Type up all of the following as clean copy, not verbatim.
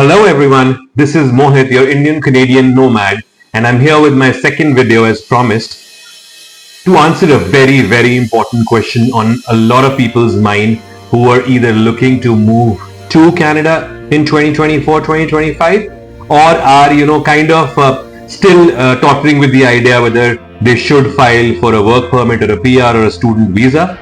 Hello everyone, this is Mohit, your Indian-Canadian nomad, and I'm here with my second video as promised to answer a very important question on a lot of people's mind who are either looking to move to Canada in 2024-2025 or are still tottering with the idea whether they should file for a work permit or a PR or a student visa,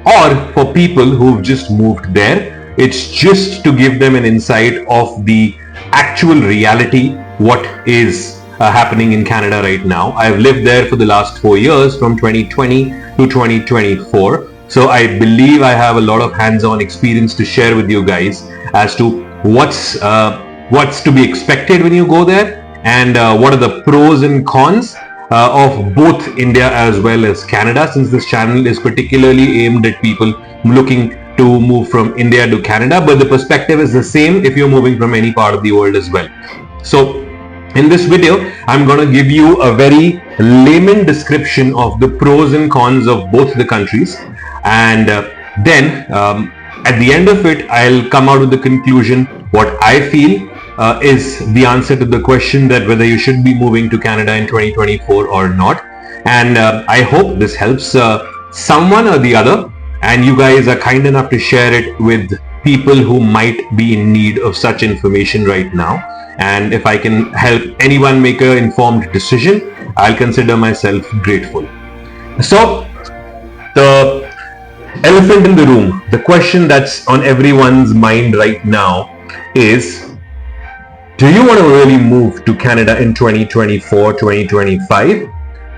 or for people who've just moved there. It's just to give them an insight of the actual reality, what is happening in Canada right now. I've lived there for the last 4 years, from 2020 to 2024. So I believe I have a lot of hands-on experience to share with you guys as to what's to be expected when you go there, and what are the pros and cons of both India as well as Canada, since this channel is particularly aimed at people looking to move from India to Canada, but the perspective is the same if you're moving from any part of the world as well. So in this video, I'm going to give you a very layman description of the pros and cons of both the countries, and then at the end of it, I'll come out with the conclusion what I feel is the answer to the question that whether you should be moving to Canada in 2024 or not. And I hope this helps someone or the other, and you guys are kind enough to share it with people who might be in need of such information right now. And if I can help anyone make an informed decision, I'll consider myself grateful. So the elephant in the room, the question that's on everyone's mind right now is, do you want to really move to Canada in 2024, 2025?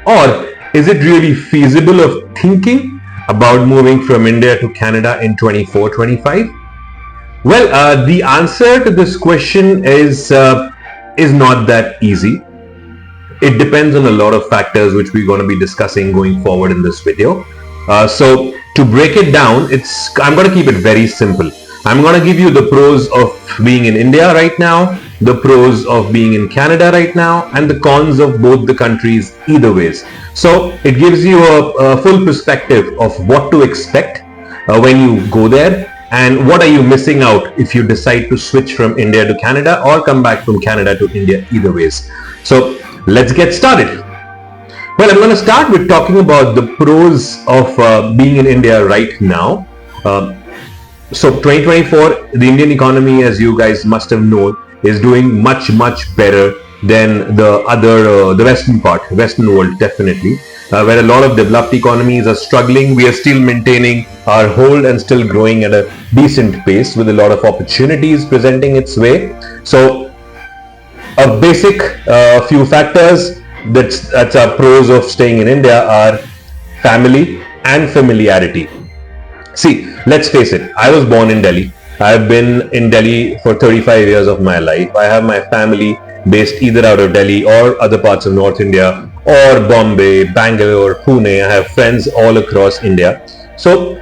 Or is it really feasible of thinking about moving from India to Canada in 24-25? Well, the answer to this question is not that easy. It depends on a lot of factors which we're going to be discussing going forward in this video. So to break it down, I'm going to keep it very simple. I'm going to give you the pros of being in India right now, the pros of being in Canada right now, and the cons of both the countries either ways. So it gives you a full perspective of what to expect when you go there, and what are you missing out if you decide to switch from India to Canada or come back from Canada to India, either ways. So let's get started. Well, I'm going to start with talking about the pros of being in India right now. So 2024, the Indian economy, as you guys must have known, is doing much better than the Western world, definitely. Where a lot of developed economies are struggling, we are still maintaining our hold and still growing at a decent pace with a lot of opportunities presenting its way. So a basic few factors that's our pros of staying in India are family and familiarity. See, let's face it, I was born in Delhi. I've been in Delhi for 35 years of my life. I have my family based either out of Delhi or other parts of North India, or Bombay, Bangalore, Pune. I have friends all across India. So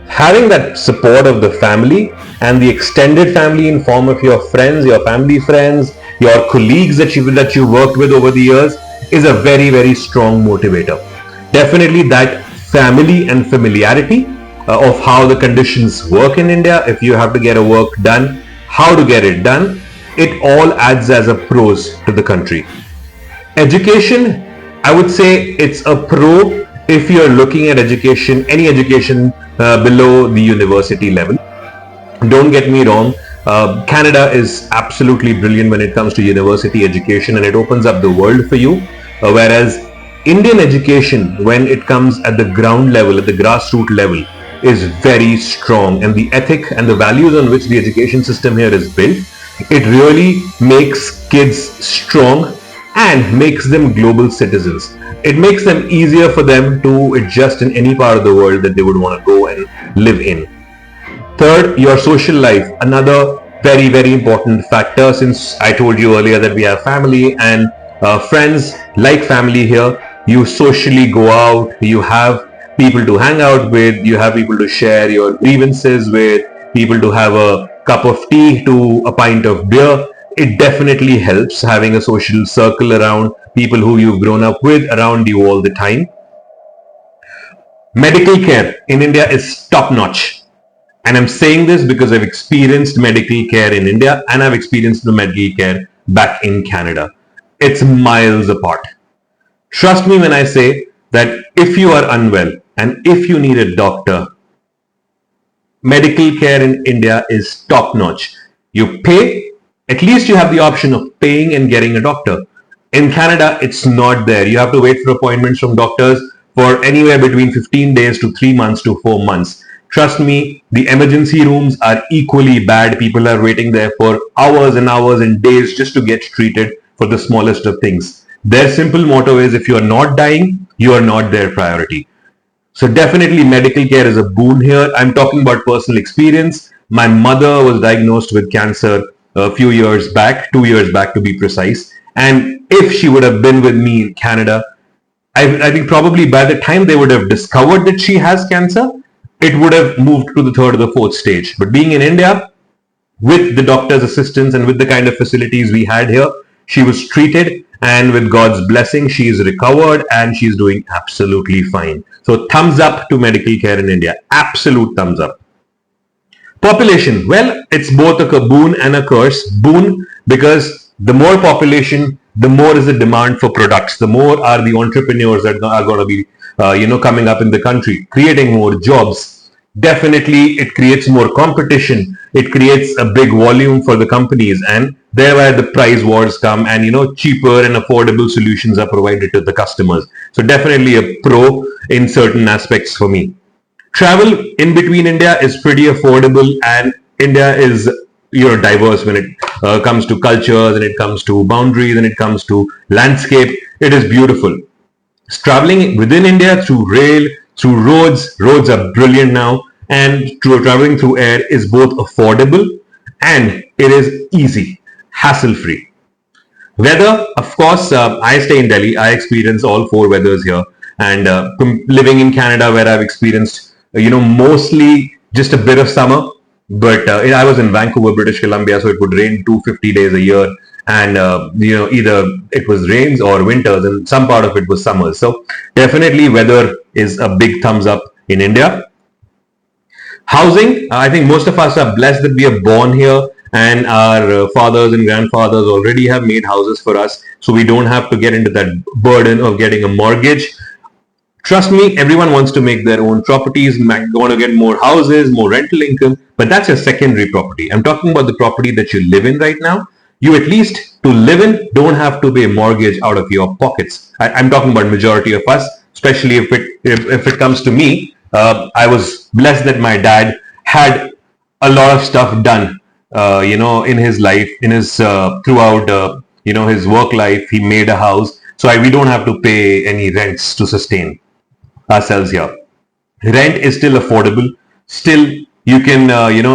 having that support of the family and the extended family in form of your friends, your family friends, your colleagues that you worked with over the years is a very strong motivator. Definitely that family and familiarity of how the conditions work in India, if you have to get a work done, how to get it done, it all adds as a pros to the country. Education, I would say it's a pro if you're looking at education, any education below the university level. Don't get me wrong, Canada is absolutely brilliant when it comes to university education, and it opens up the world for you, whereas Indian education, when it comes at the ground level, at the grassroots level, is very strong, and the ethic and the values on which the education system here is built, it really makes kids strong and makes them global citizens. It makes them easier for them to adjust in any part of the world that they would want to go and live in. Third, your social life, another very important factor, since I told you earlier that we have family and friends like family here. You socially go out, you have people to hang out with, you have people to share your grievances with, people to have a cup of tea to a pint of beer. It definitely helps having a social circle around people who you've grown up with around you all the time. Medical care in India is top notch. And I'm saying this because I've experienced medical care in India and I've experienced the medical care back in Canada. It's miles apart. Trust me when I say that if you are unwell and if you need a doctor, medical care in India is top notch. You pay, at least you have the option of paying and getting a doctor. In Canada, it's not there. You have to wait for appointments from doctors for anywhere between 15 days to 3 months to 4 months. Trust me, the emergency rooms are equally bad. People are waiting there for hours and hours and days just to get treated for the smallest of things. Their simple motto is if you are not dying, you are not their priority. So definitely medical care is a boon here. I'm talking about personal experience. My mother was diagnosed with cancer a few years back, 2 years back to be precise. And if she would have been with me in Canada, I think probably by the time they would have discovered that she has cancer, it would have moved to the third or the fourth stage. But being in India, with the doctor's assistance and with the kind of facilities we had here, she was treated, and with God's blessing, she's recovered and she's doing absolutely fine. So thumbs up to medical care in India. Absolute thumbs up. Population. Well, it's both a boon and a curse. Boon because the more population, the more is the demand for products. The more are the entrepreneurs that are going to be, coming up in the country, creating more jobs. Definitely, it creates more competition. It creates a big volume for the companies, and there where the price wars come, and cheaper and affordable solutions are provided to the customers. So definitely a pro in certain aspects for me. Travel in between India is pretty affordable, and India is diverse when it comes to cultures, and it comes to boundaries, and it comes to landscape. It is beautiful. Traveling within India through rail, through roads. Roads are brilliant now, and traveling through air is both affordable and it is easy, hassle-free. Weather, of course, I stay in Delhi. I experience all four weathers here, and living in Canada, where I've experienced, mostly just a bit of summer. But I was in Vancouver, British Columbia, so it would rain 250 days a year, and either it was rains or winters, and some part of it was summers. So definitely, weather is a big thumbs up in India. Housing, I think most of us are blessed that we are born here, and our fathers and grandfathers already have made houses for us, so we don't have to get into that burden of getting a mortgage. Trust me, everyone wants to make their own properties, want to get more houses, more rental income, but that's a secondary property. I'm talking about the property that you live in right now. You at least, to live in, don't have to pay a mortgage out of your pockets. I'm talking about majority of us, especially if it comes to me. I was blessed that my dad had a lot of stuff done, in his life, in his throughout, his work life. He made a house, so we don't have to pay any rents to sustain ourselves here. Rent is still affordable. Still, you can,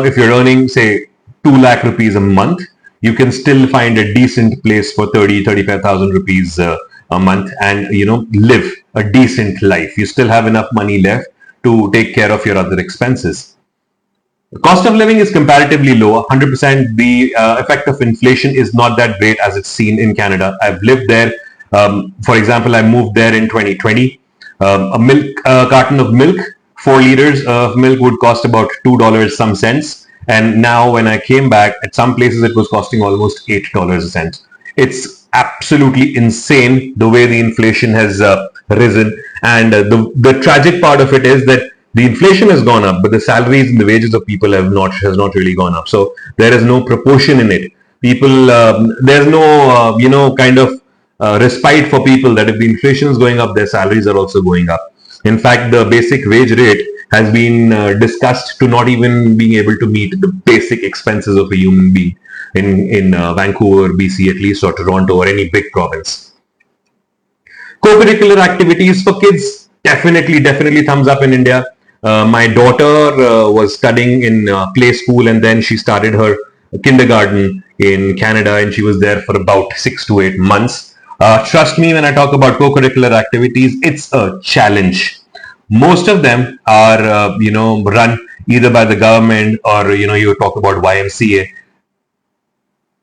if you're earning, say, 2 lakh rupees a month, you can still find a decent place for 35,000 rupees a month, and, live a decent life. You still have enough money left to take care of your other expenses. The cost of living is comparatively low. 100%. The effect of inflation is not that great as it's seen in Canada. I've lived there. For example, I moved there in 2020. A carton of milk, 4 liters of milk would cost about $2 some cents. And now when I came back, at some places it was costing almost $8 a cent. It's absolutely insane the way the inflation has risen. And the tragic part of it is that the inflation has gone up, but the salaries and the wages of people has not really gone up. So there is no proportion in it. People, there's no, kind of respite for people that if the inflation is going up, their salaries are also going up. In fact, the basic wage rate has been discussed to not even being able to meet the basic expenses of a human being in Vancouver, BC at least, or Toronto, or any big province. Co-curricular activities for kids, definitely thumbs up in India. My daughter was studying in play school, and then she started her kindergarten in Canada, and she was there for about 6 to 8 months. Trust me when I talk about co-curricular activities, it's a challenge. Most of them are, run either by the government or, you talk about YMCA.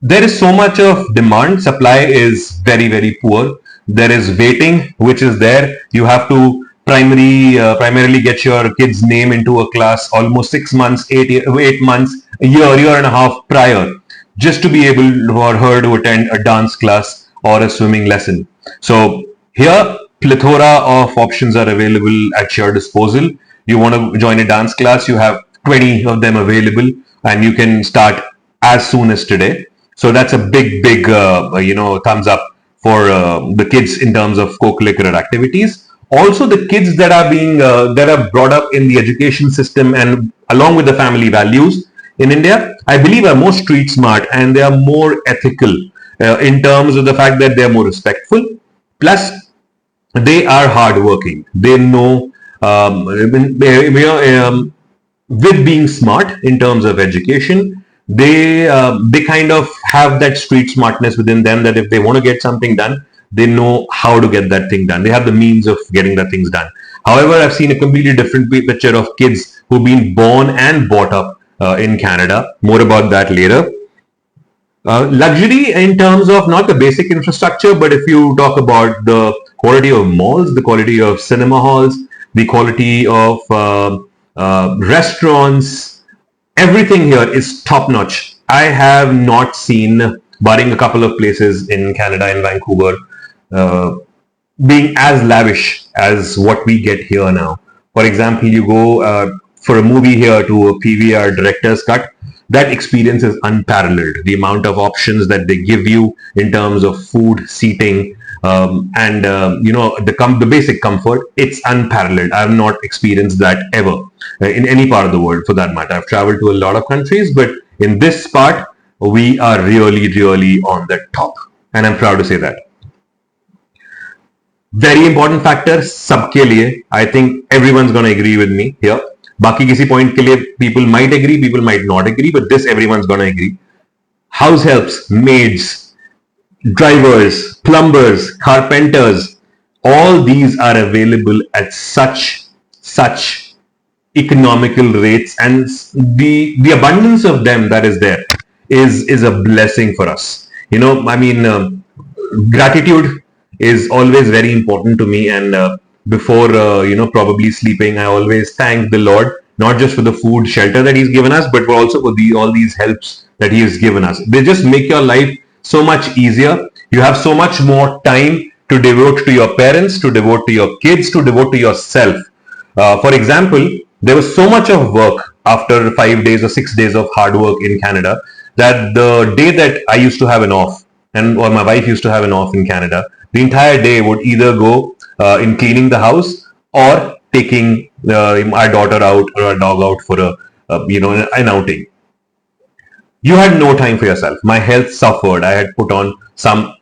There is so much of demand. Supply is very, very poor. There is waiting, which is there. You have to primarily get your kid's name into a class almost 6 months, 8 months, a year and a half prior, just to be able for her to attend a dance class or a swimming lesson. So here, plethora of options are available at your disposal. You want to join a dance class, you have 20 of them available, and you can start as soon as today. So that's a big thumbs up for the kids in terms of co-curricular activities. Also, the kids that are being that are brought up in the education system and along with the family values in India, I believe are more street smart and they are more ethical in terms of the fact that they are more respectful. Plus, they are hardworking. They know, with being smart in terms of education, they kind of have that street smartness within them that if they want to get something done, they know how to get that thing done. They have the means of getting that things done. However, I've seen a completely different picture of kids who've been born and brought up in Canada. More about that later. Luxury in terms of not the basic infrastructure, but if you talk about the quality of malls, the quality of cinema halls, the quality of restaurants, everything here is top notch. I have not seen, barring a couple of places in Canada, in Vancouver, being as lavish as what we get here now. For example, you go for a movie here to a PVR director's cut, that experience is unparalleled. The amount of options that they give you in terms of food, seating, and the basic comfort, it's unparalleled. I have not experienced that ever in any part of the world, for that matter. I've traveled to a lot of countries, but in this part, we are really on the top, and I'm proud to say that. Very important factor, सबके लिए. I think everyone's going to agree with me here. बाकी किसी point के लिए people might agree, people might not agree, but this everyone's going to agree. House helps, maids, drivers, plumbers, carpenters, all these are available at such economical rates, and the abundance of them that is there is a blessing for us. Gratitude is always very important to me, and before probably sleeping, I always thank the Lord, not just for the food, shelter that He's given us, but also for all these helps that He has given us. They just make your life so much easier. You have so much more time to devote to your parents, to devote to your kids, to devote to yourself. For example, there was so much of work after 5 days or 6 days of hard work in Canada that the day that I used to have an off, or my wife used to have an off in Canada, the entire day would either go in cleaning the house or taking our daughter out or our dog out for an outing. You had no time for yourself. My health suffered. I had put on some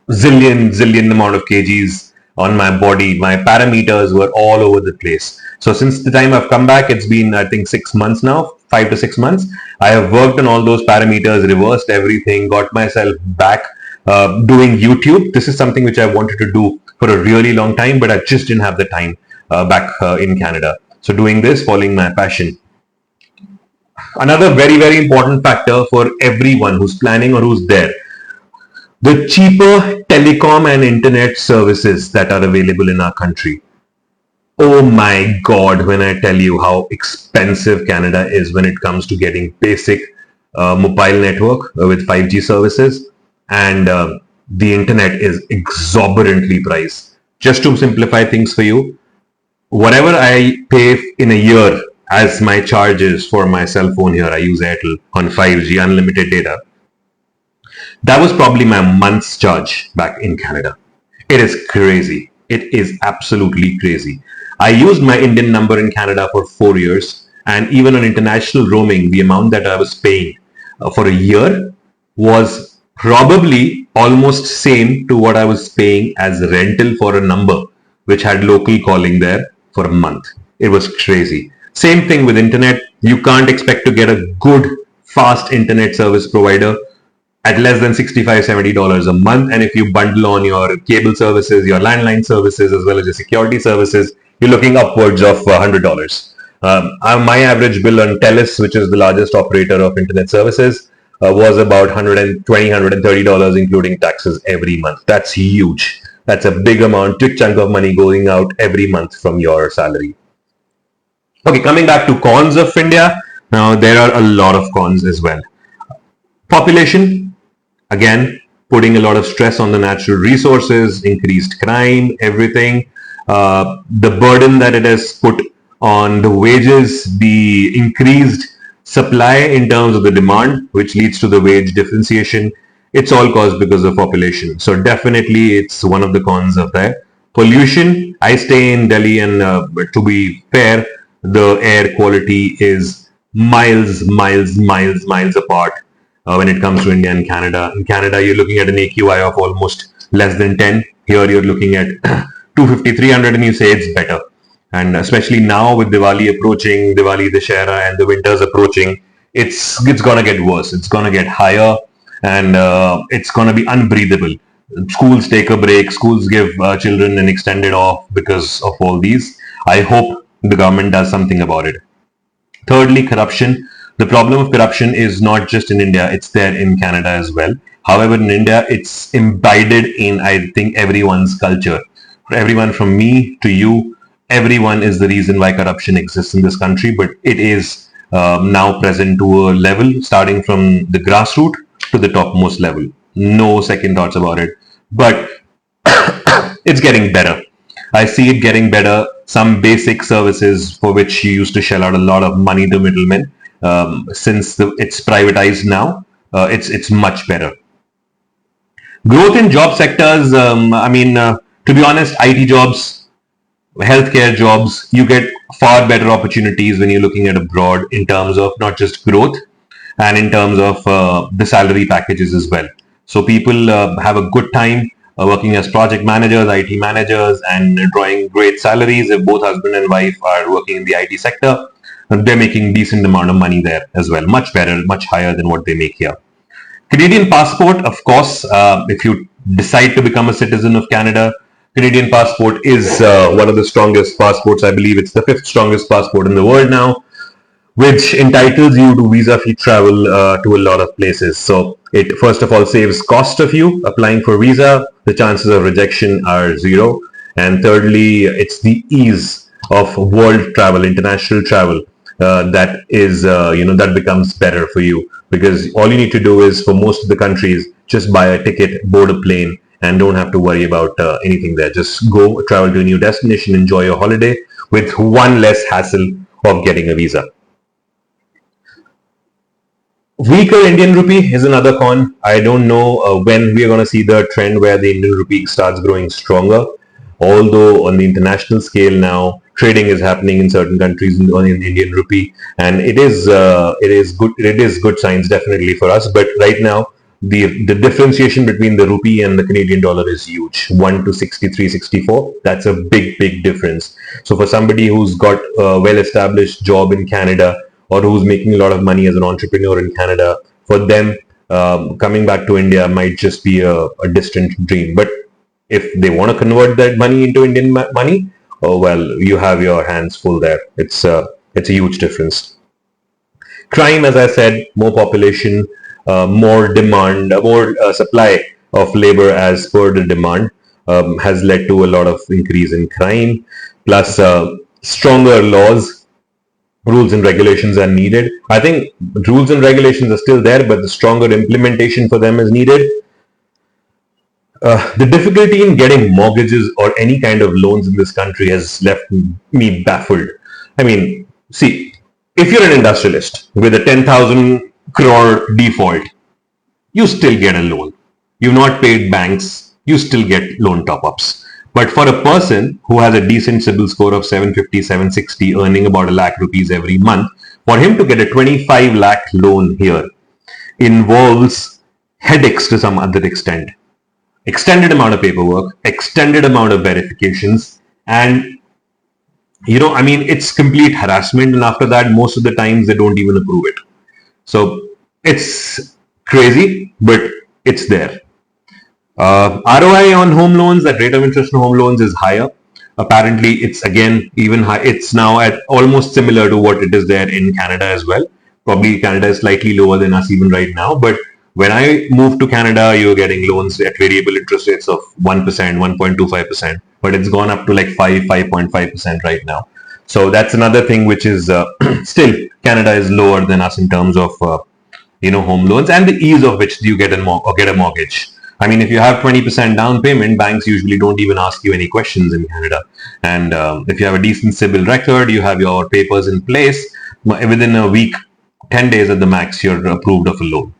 zillion amount of kgs on my body. My parameters were all over the place. So since the time I've come back, it's been, I think, 6 months now, 5 to 6 months. I have worked on all those parameters, reversed everything, got myself back doing YouTube. This is something which I wanted to do for a really long time, but I just didn't have the time back in Canada. So doing this, following my passion. Another very important factor for everyone who's planning or who's there, the cheaper telecom and internet services that are available in our country. Oh my God, when I tell you how expensive Canada is when it comes to getting basic mobile network with 5G services, and the internet is exorbitantly priced. Just to simplify things for you, whatever I pay in a year as my charges for my cell phone here, I use Airtel on 5G unlimited data. That was probably my month's charge back in Canada. It is crazy. It is absolutely crazy. I used my Indian number in Canada for 4 years, and even on international roaming, the amount that I was paying for a year was probably almost same to what I was paying as rental for a number which had local calling there for a month. It was crazy. Same thing with internet. You can't expect to get a good, fast internet service provider at less than $65-70 a month. And if you bundle on your cable services, your landline services, as well as your security services, you're looking upwards of $100. My average bill on TELUS, which is the largest operator of internet services, was about $120-130, including taxes every month. That's huge. That's a big amount, big chunk of money going out every month from your salary. Okay, coming back to cons of India. Now, there are a lot of cons as well. Population, again, putting a lot of stress on the natural resources, increased crime, everything. The burden that it has put on the wages, the increased supply in terms of the demand, which leads to the wage differentiation. It's all caused because of population. So definitely it's one of the cons of that. Pollution, I stay in Delhi, and to be fair, the air quality is miles apart when it comes to India and Canada. In Canada, you're looking at an AQI of almost less than 10. Here, you're looking at 250, 300, and you say it's better. And especially now with Diwali approaching, Diwali Dashera, and the winters approaching, it's gonna get worse. It's gonna get higher, and it's gonna be unbreathable. Schools take a break. Schools give children an extended off because of all these. I hope the government does something about it. Thirdly, corruption. The problem of corruption is not just in India, it's there in Canada as well. However, in India, it's imbibed in, I think, everyone's culture. For everyone from me to you, everyone is the reason why corruption exists in this country, but it is now present to a level starting from the grassroots to the topmost level. No second thoughts about it. But it's getting better. I see it getting better. Some basic services for which you used to shell out a lot of money to middlemen, since it's privatized now, it's much better. Growth in job sectors. To be honest, IT jobs, healthcare jobs, you get far better opportunities when you're looking at abroad in terms of not just growth and in terms of the salary packages as well. So people have a good time working as project managers, IT managers, and drawing great salaries. If both husband and wife are working in the IT sector, they're making decent amount of money there as well. Much better, much higher than what they make here. Canadian passport, of course, if you decide to become a citizen of Canada, Canadian passport is one of the strongest passports. I believe it's the 5th strongest passport in the world now, which entitles you to visa-free travel to a lot of places. So it first of all saves cost of you applying for visa. The chances of rejection are zero. And thirdly, it's the ease of world travel, international travel, that is, that becomes better for you, because all you need to do is, for most of the countries, just buy a ticket, board a plane, and don't have to worry about anything there. Just go travel to a new destination, enjoy your holiday with one less hassle of getting a visa. Weaker Indian rupee is another con. I don't know when we are going to see the trend where the Indian rupee starts growing stronger. Although on the international scale now, trading is happening in certain countries in the Indian rupee, and it is good. It is good signs definitely for us. But right now, the differentiation between the rupee and the Canadian dollar is huge. 1 to 63, 64. That's a big difference. So for somebody who's got a well-established job in Canada, or who's making a lot of money as an entrepreneur in Canada, for them, coming back to India might just be a distant dream. But if they want to convert that money into Indian money, oh well, you have your hands full there. It's a huge difference. Crime, as I said, more population, more demand, more supply of labor as per the demand, has led to a lot of increase in crime. Plus, stronger laws, rules and regulations are needed. I think rules and regulations are still there, but the stronger implementation for them is needed. The difficulty in getting mortgages or any kind of loans in this country has left me baffled. I mean, see, if you're an industrialist with a 10,000 crore default, you still get a loan. You've not paid banks, you still get loan top-ups. But for a person who has a decent CIBIL score of 750, 760, earning about ₹1,00,000 every month, for him to get a 25 lakh loan here involves headaches to some other extent. Extended amount of paperwork, extended amount of verifications, and it's complete harassment. And after that, most of the times they don't even approve it. So it's crazy, but it's there. ROI on home loans, that rate of interest on home loans is higher. Apparently, it's again even high. It's now at almost similar to what it is there in Canada as well. Probably Canada is slightly lower than us even right now, but When I moved to Canada, you were getting loans at variable interest rates of 1%, 1.25%, but it's gone up to like 5.5% right now. So that's another thing which is still Canada is lower than us in terms of home loans and the ease of which you get get a mortgage. I mean, if you have 20% down payment, banks usually don't even ask you any questions in Canada. And if you have a decent civil record, you have your papers in place, within a week, 10 days at the max, you're approved of a loan.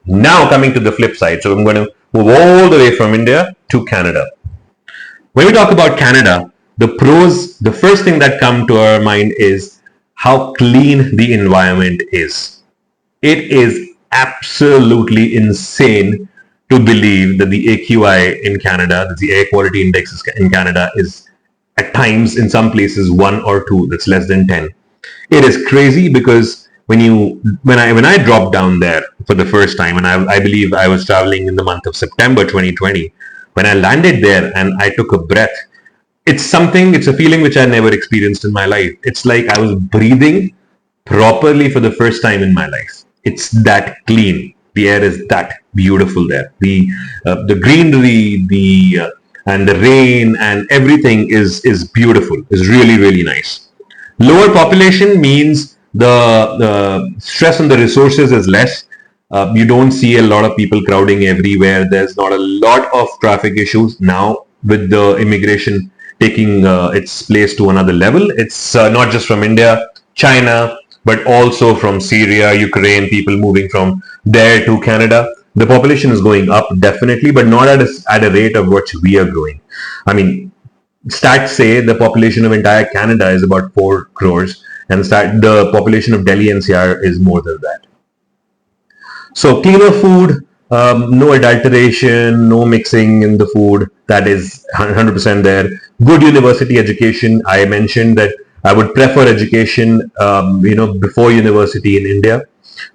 Now coming to the flip side, so I'm going to move all the way from India to Canada. When we talk about Canada, the pros, the first thing that come to our mind is how clean the environment is. It is absolutely insane to believe that the AQI in Canada, that the air quality index in Canada is at times in some places 1 or 2, that's less than 10. It is crazy because when I dropped down there for the first time, and I believe I was traveling in the month of September 2020, when I landed there and I took a breath, it's a feeling which I never experienced in my life. It's like I was breathing properly for the first time in my life. It's that clean. The air is that beautiful there. The greenery, and the rain and everything is beautiful. Is really, really nice. Lower population means the stress on the resources is less. You don't see a lot of people crowding everywhere. There's not a lot of traffic issues now with the immigration taking its place to another level. It's not just from India, China, but also from Syria, Ukraine, people moving from there to Canada. The population is going up definitely, but not at a rate of which we are growing. I mean, stats say the population of entire Canada is about 4 crores, and the population of Delhi NCR is more than that. So cleaner food, no adulteration, no mixing in the food, that is 100% there. Good university education. I mentioned that I would prefer education, before university in India,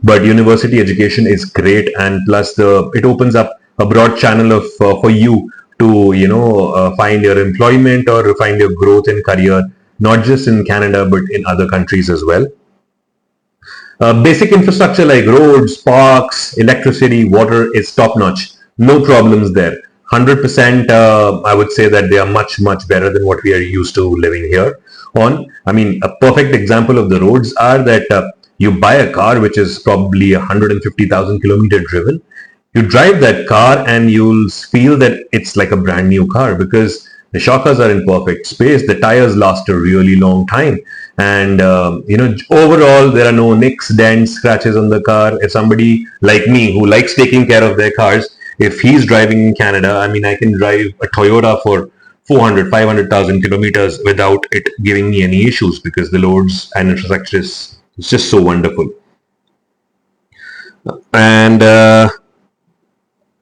but university education is great, and plus it opens up a broad channel of for you to find your employment or find your growth in career, not just in Canada but in other countries as well. Basic infrastructure like roads, parks, electricity, water is top notch. No problems there. 100%, I would say that they are much, much better than what we are used to living here on. I mean, a perfect example of the roads are that you buy a car which is probably 150,000 kilometer driven. You drive that car and you'll feel that it's like a brand new car because the shockers are in perfect space. The tires last a really long time. And, overall, there are no nicks, dents, scratches on the car. If somebody like me who likes taking care of their cars, if he's driving in Canada, I mean, I can drive a Toyota for 400, 500,000 kilometers without it giving me any issues because the loads and infrastructure is just so wonderful. And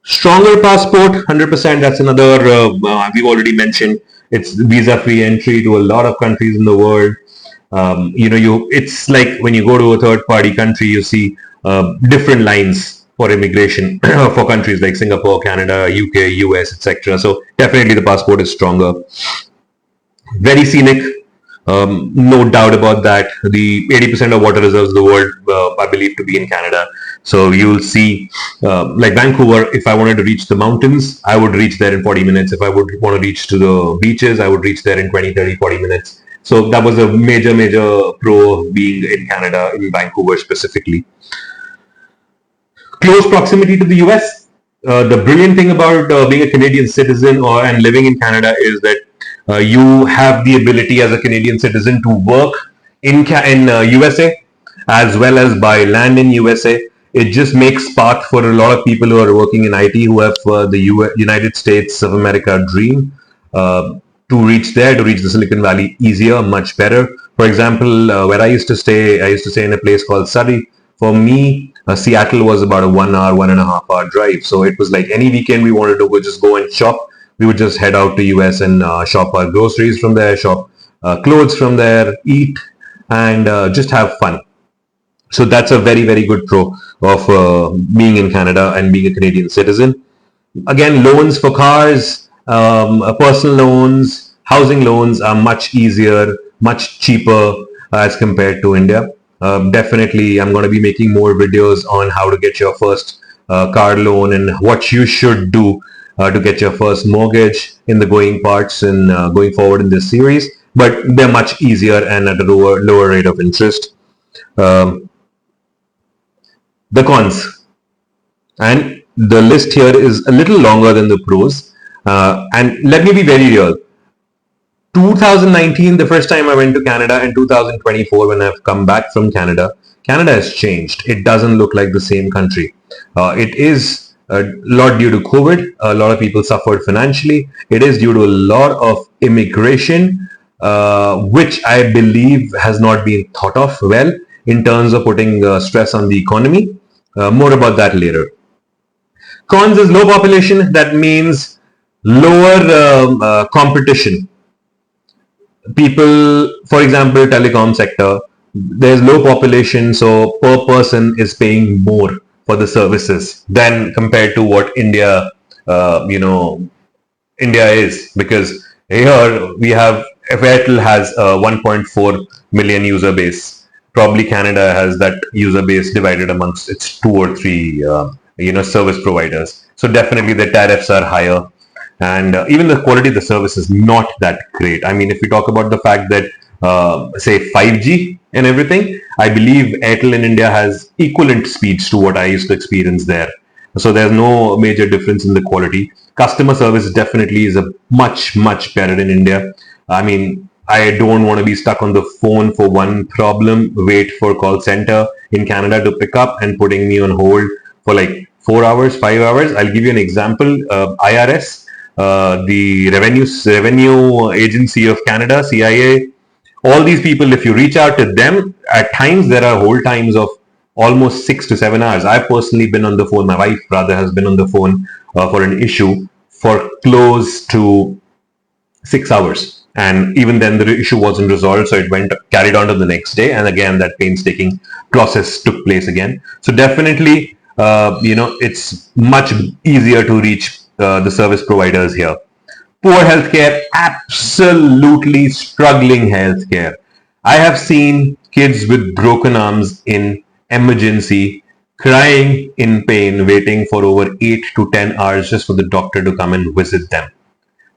stronger passport, 100%. That's another, we've already mentioned. It's visa-free entry to a lot of countries in the world. It's like when you go to a third-party country, you see different lines for immigration for countries like Singapore, Canada, UK, US, etc. So definitely the passport is stronger. Very scenic, no doubt about that. The 80% of water reserves of the world are believed to be in Canada. So you'll see, like Vancouver, if I wanted to reach the mountains, I would reach there in 40 minutes. If I would want to reach to the beaches, I would reach there in 20, 30, 40 minutes. So that was a major, major pro of being in Canada, in Vancouver specifically. Close proximity to the US. The brilliant thing about being a Canadian citizen and living in Canada is that you have the ability as a Canadian citizen to work in USA as well as buy land in USA. It just makes path for a lot of people who are working in IT who have the United States of America dream to reach the Silicon Valley easier, much better. For example, where I used to stay in a place called Surrey. For me, Seattle was about a 1 hour, 1.5 hour drive. So it was like any weekend we wanted to just go and shop. We would just head out to US and shop our groceries from there, shop clothes from there, eat, and just have fun. So that's a very, very good pro of being in Canada and being a Canadian citizen. Again, loans for cars, personal loans, housing loans are much easier, much cheaper as compared to India. Definitely, I'm going to be making more videos on how to get your first car loan and what you should do to get your first mortgage in the going parts and going forward in this series. But they're much easier and at a lower rate of interest. Um, the cons, and the list here is a little longer than the pros. And let me be very real. 2019, the first time I went to Canada, and 2024, when I've come back from Canada, Canada has changed. It doesn't look like the same country. It is a lot due to COVID. A lot of people suffered financially. It is due to a lot of immigration, which I believe has not been thought of well in terms of putting stress on the economy. More about that later. Cons is low population. That means lower competition. People, for example, telecom sector, there's low population, so per person is paying more for the services than compared to what uh, you know, India is. Because here we have, Airtel has a 1.4 million user base. Probably Canada has that user base divided amongst its two or three, service providers. So definitely the tariffs are higher, and even the quality of the service is not that great. I mean, if we talk about the fact that say 5G and everything, I believe Airtel in India has equivalent speeds to what I used to experience there. So there's no major difference in the quality. Customer service definitely is a much better in India. I mean, I don't want to be stuck on the phone for one problem, wait for call center in Canada to pick up and putting me on hold for like 4 hours, 5 hours. I'll give you an example. IRS, the revenue agency of Canada, CIA, all these people, if you reach out to them, at times there are hold times of almost 6 to 7 hours. I've personally been on the phone. My wife rather has been on the phone for an issue for close to 6 hours, and even then the issue wasn't resolved, so it went carried on to the next day, and again that painstaking process took place again. So definitely, it's much easier to reach the service providers here. Poor healthcare, absolutely struggling healthcare. I have seen kids with broken arms in emergency, crying in pain, waiting for over 8 to 10 hours just for the doctor to come and visit them.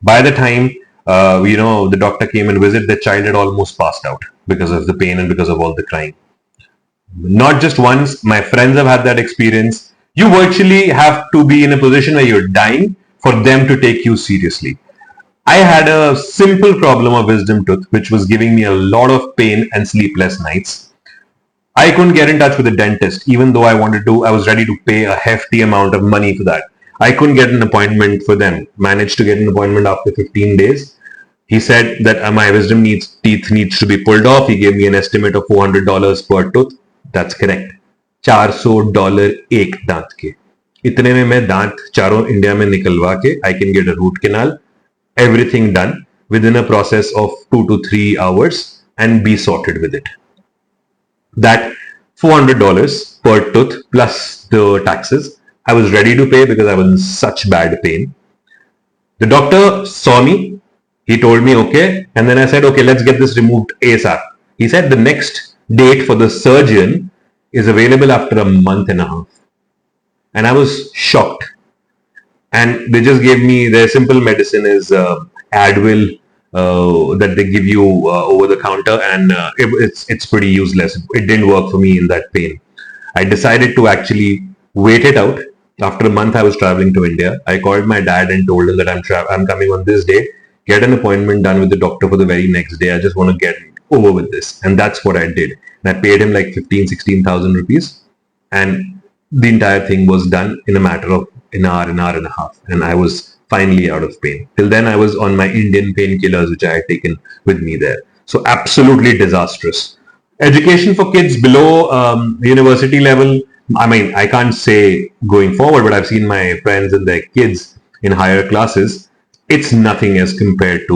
By the time the doctor came and visited, the child had almost passed out because of the pain and because of all the crying. Not just once, my friends have had that experience. You virtually have to be in a position where you're dying for them to take you seriously. I had a simple problem of wisdom tooth, which was giving me a lot of pain and sleepless nights. I couldn't get in touch with a dentist, even though I wanted to. I was ready to pay a hefty amount of money for that. I couldn't get an appointment for them. Managed to get an appointment after 15 days. He said that my wisdom teeth needs to be pulled off. He gave me an estimate of $400 per tooth. That's correct. $400 एक दांत के. इतने में मैं दांत चारों India में निकलवा के I can get a root canal, everything done within a process of 2 to 3 hours and be sorted with it. That $400 per tooth plus the taxes, I was ready to pay because I was in such bad pain. The doctor saw me. He told me, okay. And then I said, okay, let's get this removed ASAP. He said the next date for the surgeon is available after a month and a half. And I was shocked. And they just gave me, their simple medicine is Advil that they give you over the counter, and it's pretty useless. It didn't work for me in that pain. I decided to actually wait it out. After a month, I was traveling to India. I called my dad and told him that I'm coming on this day. Get an appointment done with the doctor for the very next day. I just want to get over with this. And that's what I did. And I paid him like 16,000 rupees. And the entire thing was done in a matter of an hour and a half. And I was finally out of pain. Till then, I was on my Indian painkillers, which I had taken with me there. So absolutely disastrous. Education for kids below university level. I mean, I can't say going forward, but I've seen my friends and their kids in higher classes. It's nothing as compared to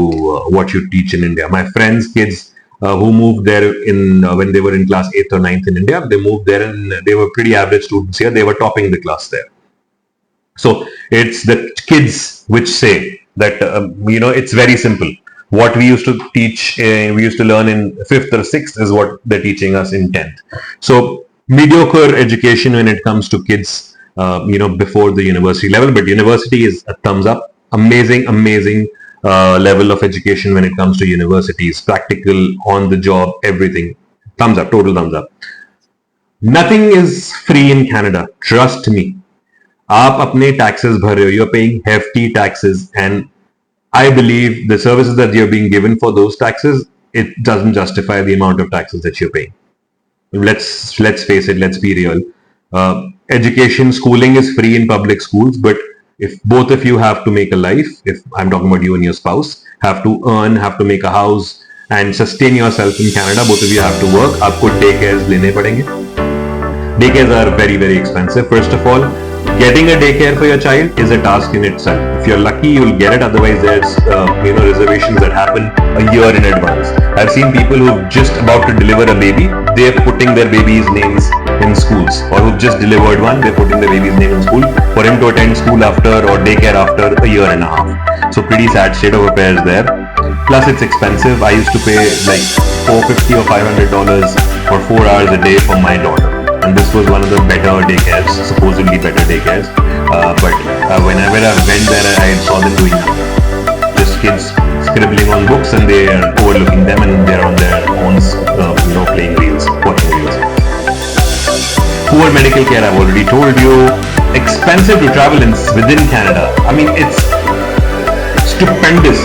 what you teach in India. My friends' kids who moved there in when they were in class 8th or 9th in India, they moved there and they were pretty average students here. They were topping the class there. So it's the kids which say that, it's very simple. What we used to teach, we used to learn in 5th or 6th is what they're teaching us in 10th. So mediocre education when it comes to kids before the university level. But university is a thumbs up. Amazing, amazing level of education when it comes to universities. Practical, on the job, everything. Thumbs up, total thumbs up. Nothing is free in Canada. Trust me. आप अपने taxes भर रहे हो. You're paying hefty taxes, and I believe the services that you're being given for those taxes, it doesn't justify the amount of taxes that you're paying. Let's face it. Let's be real. Education, schooling is free in public schools, but if both of you have to make a life, if I'm talking about you and your spouse, have to earn, have to make a house and sustain yourself in Canada, both of you have to work. आपको daycares लेने पड़ेंगे. Daycares are very, very expensive. First of all, getting a daycare for your child is a task in itself. If you're lucky, you'll get it. Otherwise, there's reservations that happen a year in advance. I've seen people who've just about to deliver a baby. They're putting their baby's names in schools, or who've just delivered one. They're putting their baby's name in school for him to attend school after or daycare after a year and a half. So pretty sad state of affairs there. Plus, it's expensive. I used to pay like $450 or $500 for 4 hours a day for my daughter. And this was one of the better daycares, supposedly better daycares. But whenever I went there, I saw them doing nothing. Just kids scribbling on books, and they are overlooking them, and they're on their own, playing reels, watching reels. Poor medical care, I've already told you. Expensive to travel within Canada. I mean, it's stupendous.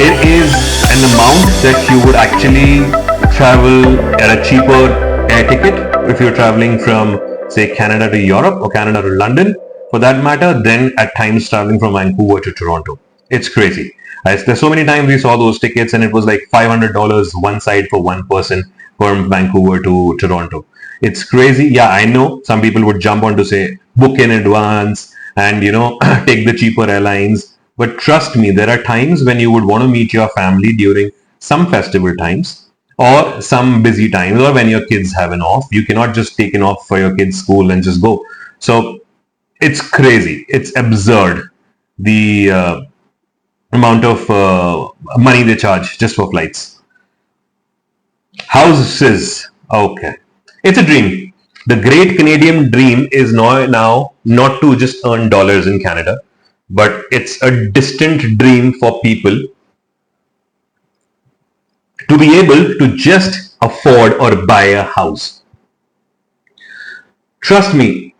It is an amount that you would actually travel at a cheaper air ticket if you're traveling from, say, Canada to Europe or Canada to London, for that matter, than at times traveling from Vancouver to Toronto. It's crazy. There's so many times we saw those tickets, and it was like $500 one side for one person from Vancouver to Toronto. It's crazy. Yeah, I know some people would jump on to say book in advance and take the cheaper airlines. But trust me, there are times when you would want to meet your family during some festival times, or some busy times, or when your kids have an off. You cannot just take an off for your kids' school and just go. So it's crazy. It's absurd, the amount of money they charge just for flights. Houses. Okay. It's a dream. The great Canadian dream is now not to just earn dollars in Canada, but it's a distant dream for people to be able to just afford or buy a house. Trust me,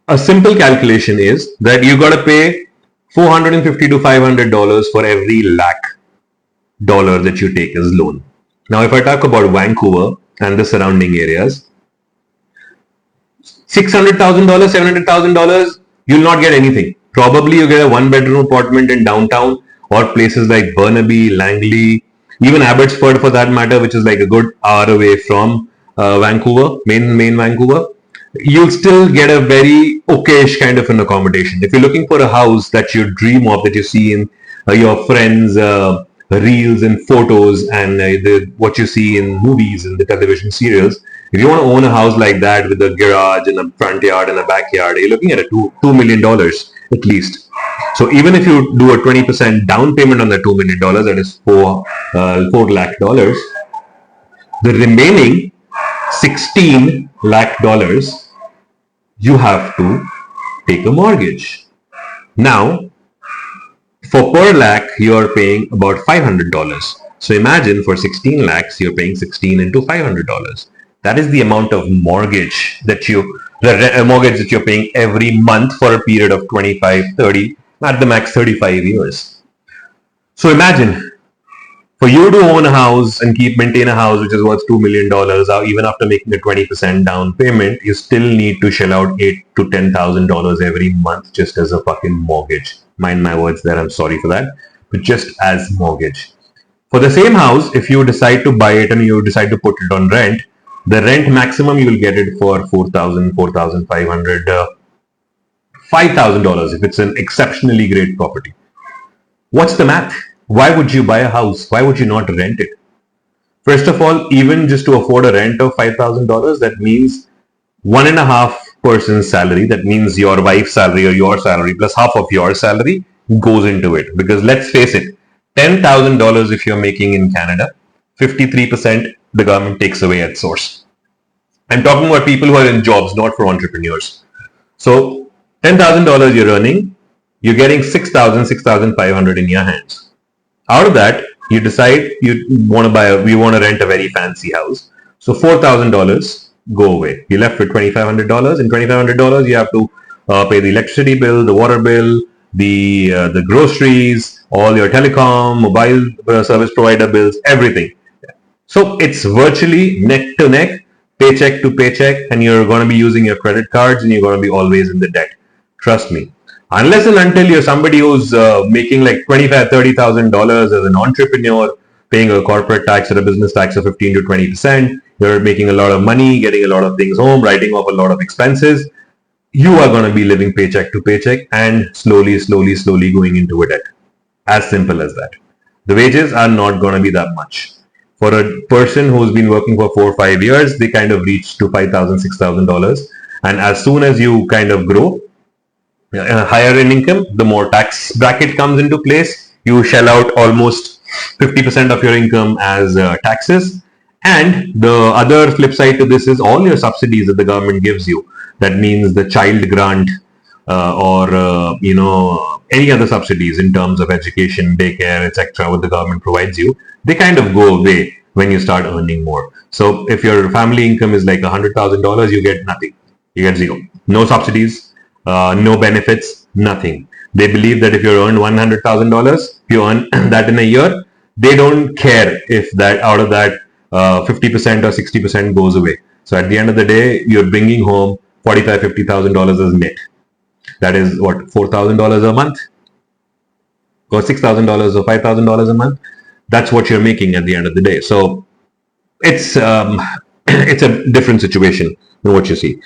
a simple calculation is that you got to pay $450 to $500 for every $1,00,000 that you take as loan. Now, if I talk about Vancouver and the surrounding areas, $600,000, $700,000, you'll not get anything. Probably you get a one-bedroom apartment in downtown, or places like Burnaby, Langley, even Abbotsford for that matter, which is like a good hour away from Vancouver, main Vancouver. You'll still get a very okayish kind of an accommodation. If you're looking for a house that you dream of, that you see in your friends' reels and photos, and what you see in movies and the television serials, if you want to own a house like that with a garage and a front yard and a backyard, you're looking at a $2 million at least. So even if you do a 20% down payment on the $2 million, that is $4 lakh, the remaining $16 lakh, you have to take a mortgage. Now, for per lakh, you are paying about $500. So imagine for 16 lakhs, you're paying 16 into $500. That is the amount of mortgage that you're paying every month for a period of 25, 30, at the max 35 years. So imagine, for you to own a house and maintain a house which is worth $2 million, even after making a 20% down payment, you still need to shell out $8,000 to $10,000 every month just as a fucking mortgage. Mind my words there, I'm sorry for that. But just as mortgage. For the same house, if you decide to buy it and you decide to put it on rent, the rent maximum you will get it for $4,000, $4,500, $5,000 if it's an exceptionally great property. What's the math? Why would you buy a house? Why would you not rent it? First of all, even just to afford a rent of $5,000, that means 1.5 person's salary. That means your wife's salary or your salary plus half of your salary goes into it. Because let's face it, $10,000 if you're making in Canada, 53% the government takes away at source. I'm talking about people who are in jobs, not for entrepreneurs. So $10,000 you're earning, you're getting 6,000, 6,500 in your hands. Out of that, you decide you want to rent a very fancy house. So $4,000 go away. You're left with $2,500. In $2,500, you have to pay the electricity bill, the water bill, the groceries, all your telecom, mobile service provider bills, everything. So it's virtually neck to neck, paycheck to paycheck, and you're going to be using your credit cards and you're going to be always in the debt. Trust me. Unless and until you're somebody who's making like $25,000, $30,000 as an entrepreneur, paying a corporate tax or a business tax of 15 to 20%, you're making a lot of money, getting a lot of things home, writing off a lot of expenses, you are going to be living paycheck to paycheck and slowly going into a debt. As simple as that. The wages are not going to be that much. For a person who's been working for 4 or 5 years, they kind of reach to $5,000, $6,000. And as soon as you kind of grow, higher in income, the more tax bracket comes into place. You shell out almost 50% of your income as taxes. And the other flip side to this is all your subsidies that the government gives you. That means the child grant or any other subsidies in terms of education, daycare, etc., what the government provides you, they kind of go away when you start earning more. So if your family income is like $100,000, you get nothing. You get zero. No subsidies, no benefits, nothing. They believe that if you earn $100,000, you earn that in a year, they don't care if that out of that 50% or 60% goes away. So at the end of the day, you're bringing home $45,000, $50,000 as net. That is what, $4,000 a month or $6,000 or $5,000 a month. That's what you're making at the end of the day. So it's it's a different situation than what you see.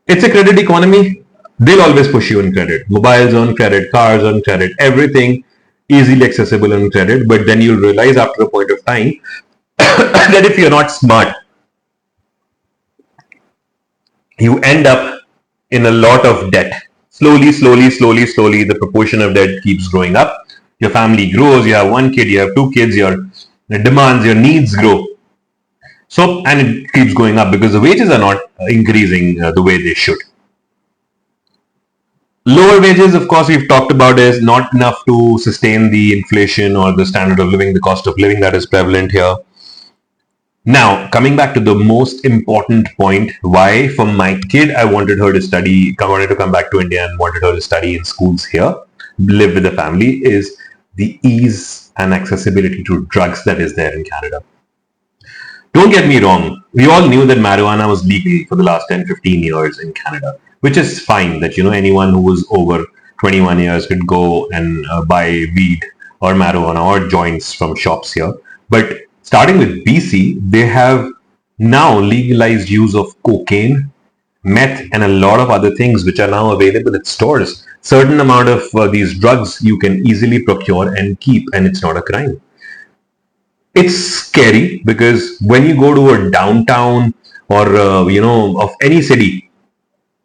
It's a credit economy. They'll always push you in credit. Mobiles on credit, cars on credit, everything easily accessible on credit. But then you'll realize after a point of time that if you're not smart, you end up in a lot of debt. Slowly, the proportion of debt keeps growing up. Your family grows, you have one kid, you have two kids, your demands, your needs grow. So, and it keeps going up because the wages are not increasing the way they should. Lower wages, of course, we've talked about, is not enough to sustain the inflation or the standard of living, the cost of living that is prevalent here. Now, coming back to the most important point, why for my kid I wanted her to study, wanted to come back to India and wanted her to study in schools here, live with the family, is the ease and accessibility to drugs that is there in Canada. Don't get me wrong, we all knew that marijuana was legal for the last 10-15 years in Canada, which is fine that anyone who was over 21 years could go and buy weed or marijuana or joints from shops here. But starting with BC, they have now legalized use of cocaine, meth, and a lot of other things which are now available at stores. Certain amount of these drugs you can easily procure and keep, and it's not a crime. It's scary because when you go to a downtown or of any city,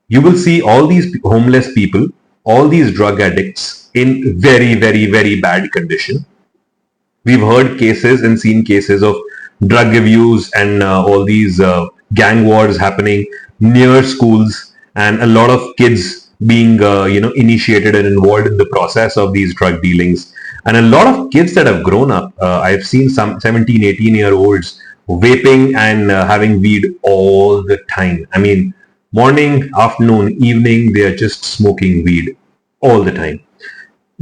you will see all these homeless people, all these drug addicts in very, very, very bad condition. We've heard cases and seen cases of drug abuse and all these gang wars happening near schools, and a lot of kids being initiated and involved in the process of these drug dealings. And a lot of kids that have grown up, I've seen some 17, 18-year-olds vaping and having weed all the time. I mean, morning, afternoon, evening, they are just smoking weed all the time.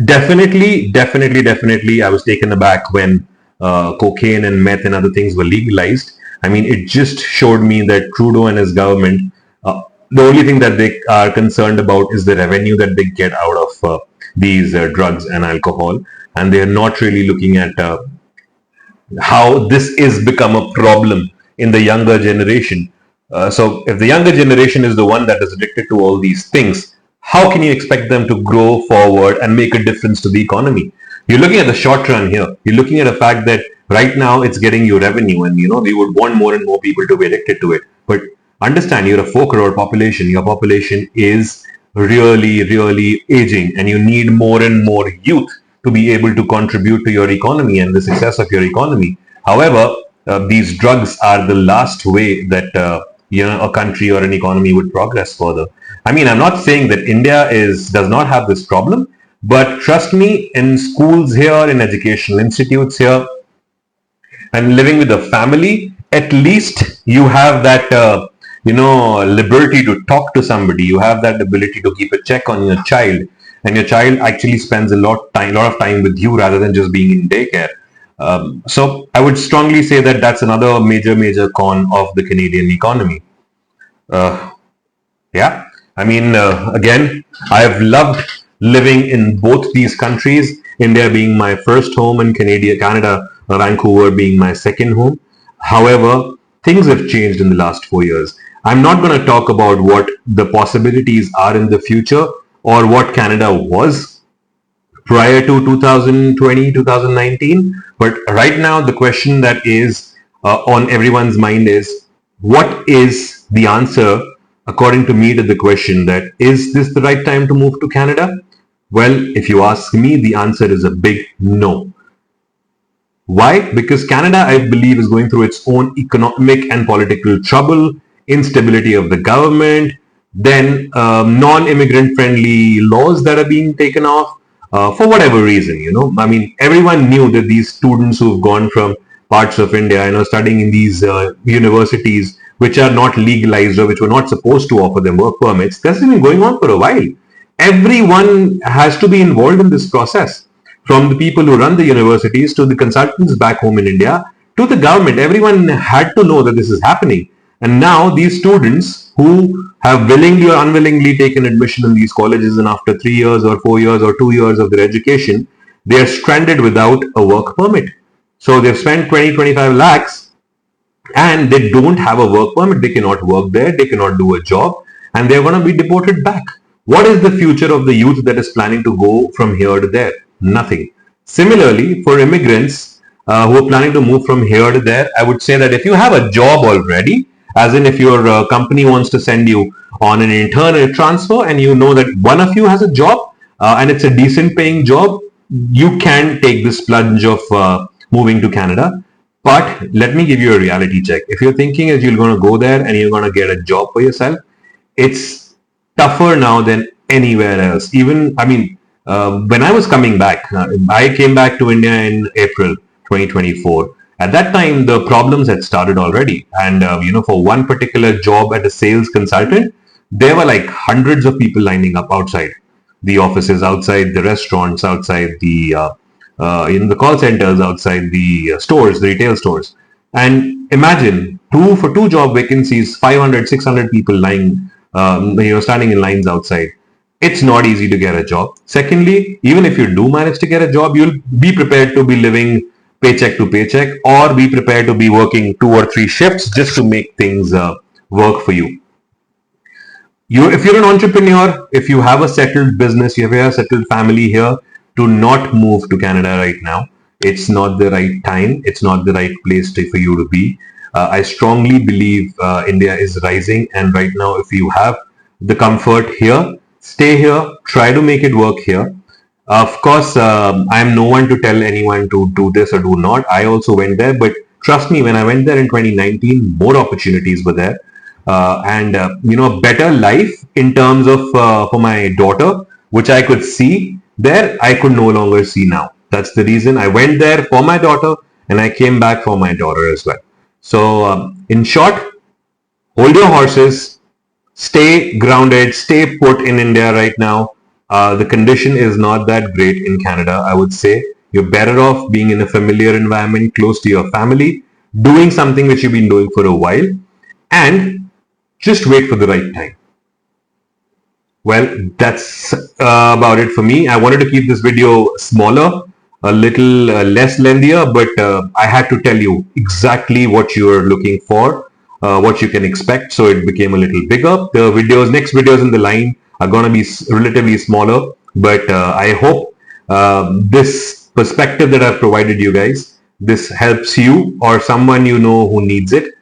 Definitely, I was taken aback when cocaine and meth and other things were legalized. I mean, it just showed me that Trudeau and his government, the only thing that they are concerned about is the revenue that they get out of these drugs and alcohol. And they are not really looking at how this is become a problem in the younger generation. So if the younger generation is the one that is addicted to all these things, how can you expect them to grow forward and make a difference to the economy? You're looking at the short run here. You're looking at the fact that right now it's getting you revenue, and they would want more and more people to be addicted to it. But understand, you're a 4 crore population. Your population is really, really aging, and you need more and more youth to be able to contribute to your economy and the success of your economy. However, these drugs are the last way that a country or an economy would progress further. I mean, I'm not saying that India does not have this problem, but trust me, in schools here, in educational institutes here, and living with a family, at least you have that liberty to talk to somebody. You have that ability to keep a check on your child, and your child actually spends a lot of time with you rather than just being in daycare. So I would strongly say that that's another major con of the Canadian economy. Uh, yeah, I mean, again, I've loved living in both these countries. India being my first home, and Canada, Vancouver being my second home. However, things have changed in the last 4 years. I'm not going to talk about what the possibilities are in the future or what Canada was prior to 2020, 2019. But right now, the question that is on everyone's mind is, what is the answer, according to me, to the question that is this the right time to move to Canada? Well, if you ask me, the answer is a big no. Why? Because Canada, I believe, is going through its own economic and political trouble, instability of the government, then non-immigrant friendly laws that are being taken off for whatever reason. I mean, everyone knew that these students who've gone from parts of India, studying in these universities which are not legalized or which were not supposed to offer them work permits, that's been going on for a while. Everyone has to be involved in this process, from the people who run the universities to the consultants back home in India to the government. Everyone had to know that this is happening. And now these students who have willingly or unwillingly taken admission in these colleges, and after 3 years or 4 years or 2 years of their education, they are stranded without a work permit. So they've spent 20-25 lakhs and they don't have a work permit. They cannot work there, they cannot do a job, and they're going to be deported back. What is the future of the youth that is planning to go from here to there? Nothing. Similarly, for immigrants who are planning to move from here to there, I would say that if you have a job already, as in if your company wants to send you on an internal transfer and you know that one of you has a job and it's a decent paying job, you can take this plunge of moving to Canada. But let me give you a reality check. If you're thinking that you're going to go there and you're going to get a job for yourself, it's tougher now than anywhere else. Even, I mean, when I was coming back, I came back to India in April 2024. At that time, the problems had started already. And, for one particular job at a sales consultant, there were like hundreds of people lining up outside the offices, outside the restaurants, outside the in the call centers, outside the stores, the retail stores. And imagine for two job vacancies, 500, 600 people lying, standing in lines outside. It's not easy to get a job. Secondly, even if you do manage to get a job, you'll be prepared to be living paycheck to paycheck, or be prepared to be working 2 or 3 shifts just to make things work for you. If you're an entrepreneur, if you have a settled business, you have a settled family here, do not move to Canada right now. It's not the right time. It's not the right place for you to be. I strongly believe India is rising, and right now, if you have the comfort here, stay here, try to make it work here. Of course, I am no one to tell anyone to do this or do not. I also went there, but trust me, when I went there in 2019, more opportunities were there. And a better life in terms of for my daughter, which I could see there, I could no longer see now. That's the reason I went there for my daughter, and I came back for my daughter as well. So, in short, hold your horses, stay grounded, stay put in India right now. The condition is not that great in Canada, I would say. You're better off being in a familiar environment, close to your family, doing something which you've been doing for a while, and just wait for the right time. Well, that's about it for me. I wanted to keep this video smaller, a little less lengthier, but I had to tell you exactly what you're looking for, what you can expect, so it became a little bigger. The next videos in the line are going to be relatively smaller, but I hope this perspective that I've provided you guys, this helps you or someone you know who needs it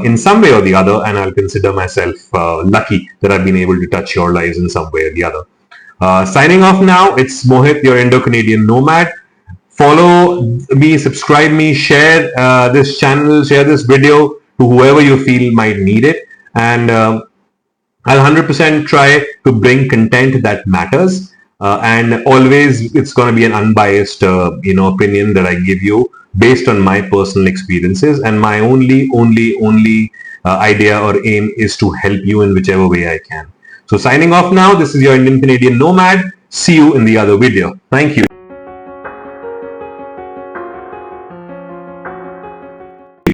in some way or the other, and I'll consider myself lucky that I've been able to touch your lives in some way or the other. Signing off now, it's Mohit, your Indo-Canadian nomad. Follow me, subscribe me, share this channel, share this video to whoever you feel might need it. and I'll 100% try to bring content that matters, and always it's going to be an unbiased, opinion that I give you based on my personal experiences. And my only idea or aim is to help you in whichever way I can. So signing off now. This is your Indian Canadian nomad. See you in the other video. Thank you.